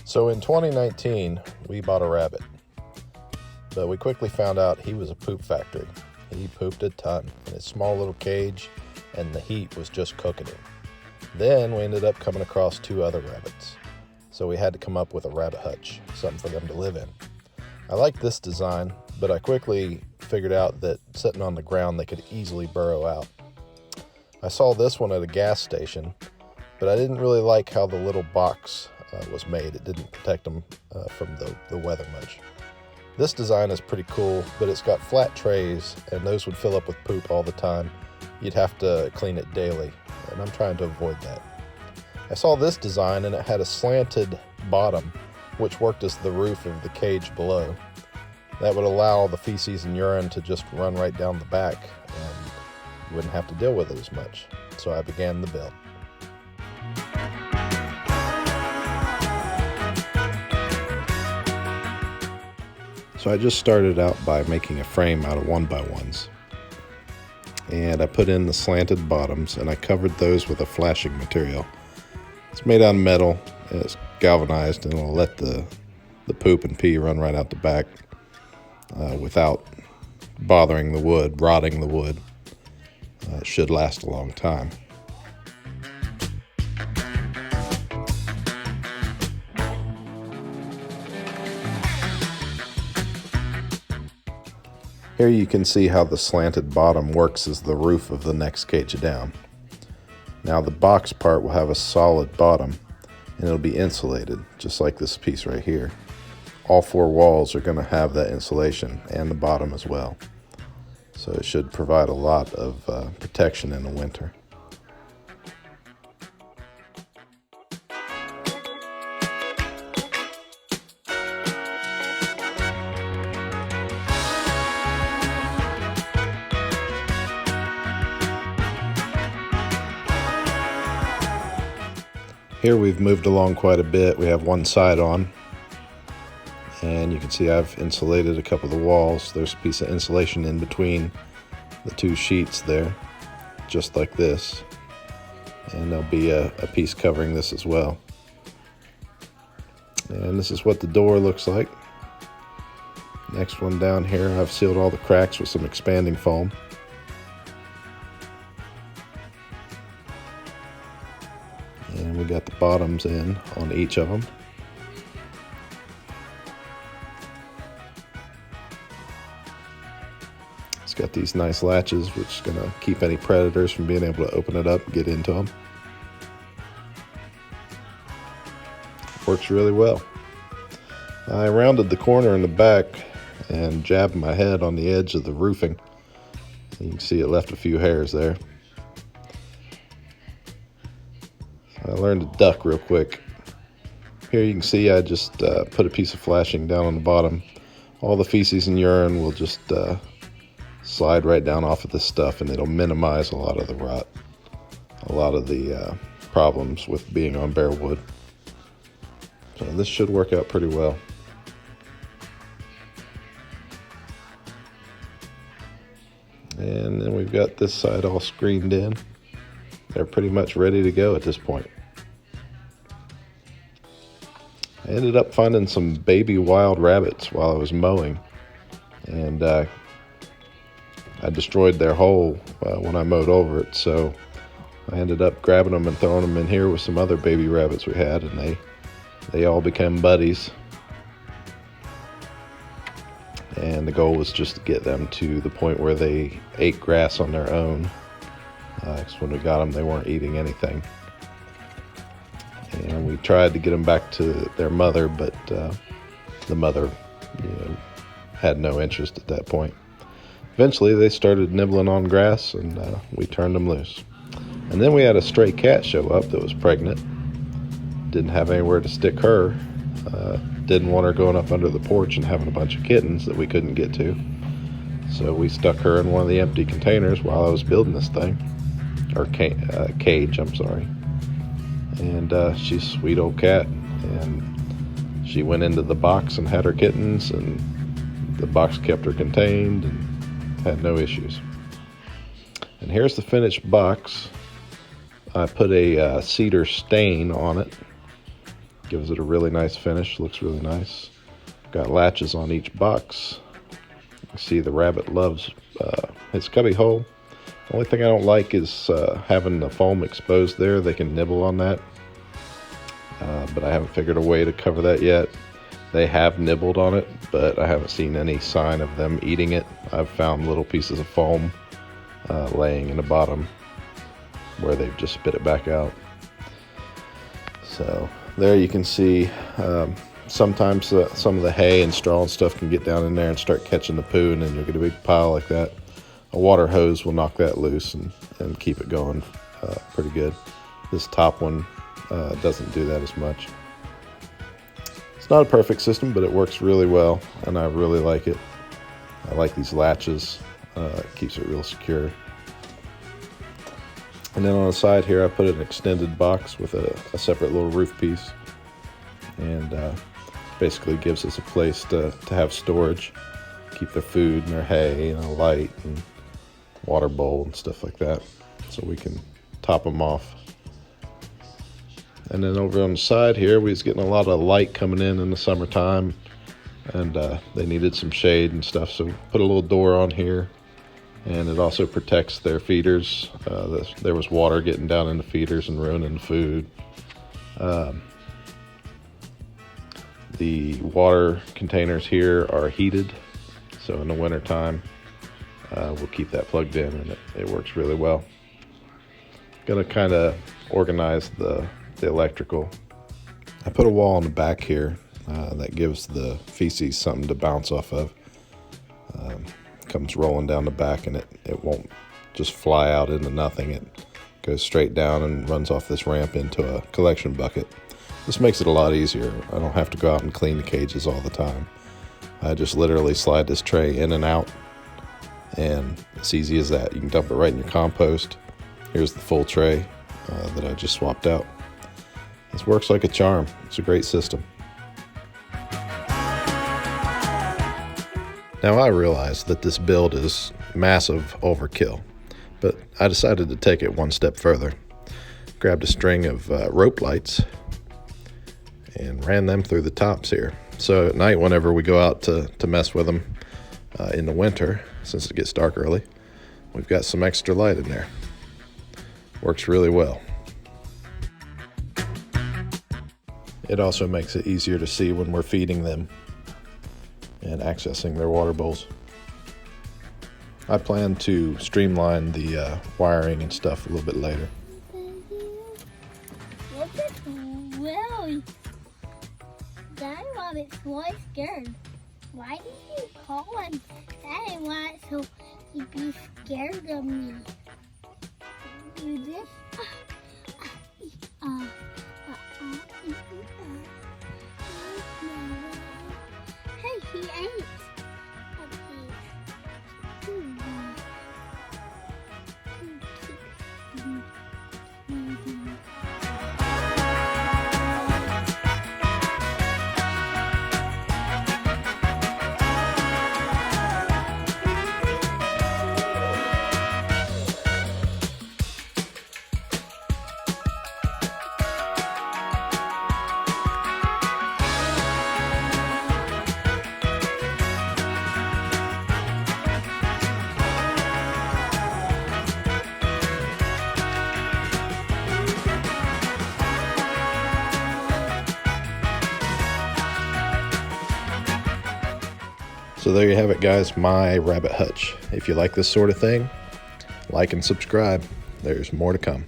So in 2019, we bought a rabbit, but we quickly found out he was a poop factory. He pooped a ton in his small little cage, and the heat was just cooking him. Then we ended up coming across two other rabbits, so we had to come up with a Rabbit Hutch, something for them to live in. I liked this design, but I quickly figured out that sitting on the ground they could easily burrow out. I saw this one at a gas station, but I didn't really like how the little box was made. It didn't protect them from the weather much. This design is pretty cool, but it's got flat trays, and those would fill up with poop all the time. You'd have to clean it daily, and I'm trying to avoid that. I saw this design, and it had a slanted bottom, which worked as the roof of the cage below. That would allow the feces and urine to just run right down the back, and you wouldn't have to deal with it as much. So I began the build. So I just started out by making a frame out of 1x1s. And I put in the slanted bottoms, and I covered those with a flashing material. It's made out of metal, and it's galvanized, and it'll let the poop and pee run right out the back without bothering the wood, rotting the wood. It should last a long time. Here you can see how the slanted bottom works as the roof of the next cage down. Now the box part will have a solid bottom, and it'll be insulated, just like this piece right here. All four walls are going to have that insulation, and the bottom as well. So it should provide a lot of protection in the winter. Here we've moved along quite a bit. We have one side on, and you can see I've insulated a couple of the walls. There's a piece of insulation in between the two sheets there, just like this, and there'll be a piece covering this as well. And this is what the door looks like. Next one down here, I've sealed all the cracks with some expanding foam. And we got the bottoms in on each of them. It's got these nice latches, which is going to keep any predators from being able to open it up and get into them. Works really well. I rounded the corner in the back and jabbed my head on the edge of the roofing. You can see it left a few hairs there. I learned to duck real quick. Here you can see I just put a piece of flashing down on the bottom. All the feces and urine will just slide right down off of this stuff, and it'll minimize a lot of the rot, a lot of the problems with being on bare wood. So this should work out pretty well. And then we've got this side all screened in. They're pretty much ready to go at this point. I ended up finding some baby wild rabbits while I was mowing, and I destroyed their hole when I mowed over it, so I ended up grabbing them and throwing them in here with some other baby rabbits we had, and they all became buddies. And the goal was just to get them to the point where they ate grass on their own. Because when we got them, they weren't eating anything. And we tried to get them back to their mother, but the mother had no interest at that point. Eventually, they started nibbling on grass, and we turned them loose. And then we had a stray cat show up that was pregnant. Didn't have anywhere to stick her. Didn't want her going up under the porch and having a bunch of kittens that we couldn't get to. So we stuck her in one of the empty containers while I was building this thing. Or cage, I'm sorry. And she's a sweet old cat, and she went into the box and had her kittens, and the box kept her contained and had no issues. And here's the finished box. I put a cedar stain on it, Gives it a really nice finish, looks really nice. Got latches on each box. You see the rabbit loves his cubby hole. The only thing I don't like is having the foam exposed there. They can nibble on that, but I haven't figured a way to cover that yet. They have nibbled on it, but I haven't seen any sign of them eating it. I've found little pieces of foam laying in the bottom where they've just spit it back out. So there you can see sometimes some of the hay and straw and stuff can get down in there and start catching the poo, and then you'll get a big pile like that. A water hose will knock that loose and keep it going pretty good. This top one doesn't do that as much. It's not a perfect system, but it works really well, and I really like it. I like these latches. It keeps it real secure. And then on the side here, I put an extended box with a separate little roof piece, and basically gives us a place to have storage, keep their food and their hay and a light and water bowl and stuff like that, so we can top them off. And then over on the side here, we was getting a lot of light coming in the summertime, and they needed some shade and stuff, so we put a little door on here, and it also protects their feeders. There was water getting down in the feeders and ruining the food. The water containers here are heated, so in the winter time we'll keep that plugged in, and it works really well. Gonna kind of organize the electrical. I put a wall on the back here that gives the feces something to bounce off of. Comes rolling down the back, and it won't just fly out into nothing. It goes straight down and runs off this ramp into a collection bucket. This makes it a lot easier. I don't have to go out and clean the cages all the time. I just literally slide this tray in and out, and it's easy as that. You can dump it right in your compost. Here's the full tray that I just swapped out. This works like a charm. It's a great system. Now I realize that this build is massive overkill, but I decided to take it one step further. Grabbed a string of rope lights and ran them through the tops here. So at night, whenever we go out to mess with them in the winter, since it gets dark early, we've got some extra light in there. Works really well. It also makes it easier to see when we're feeding them and accessing their water bowls. I plan to streamline the wiring and stuff a little bit later. Look at Willie. Daddy Rabbit's really scared. Why did you call him Daddy Rabbit so he'd be scared of me? Do this. Hey, he ate a piece. So there you have it, guys, my Rabbit Hutch. If you like this sort of thing, like and subscribe. There's more to come.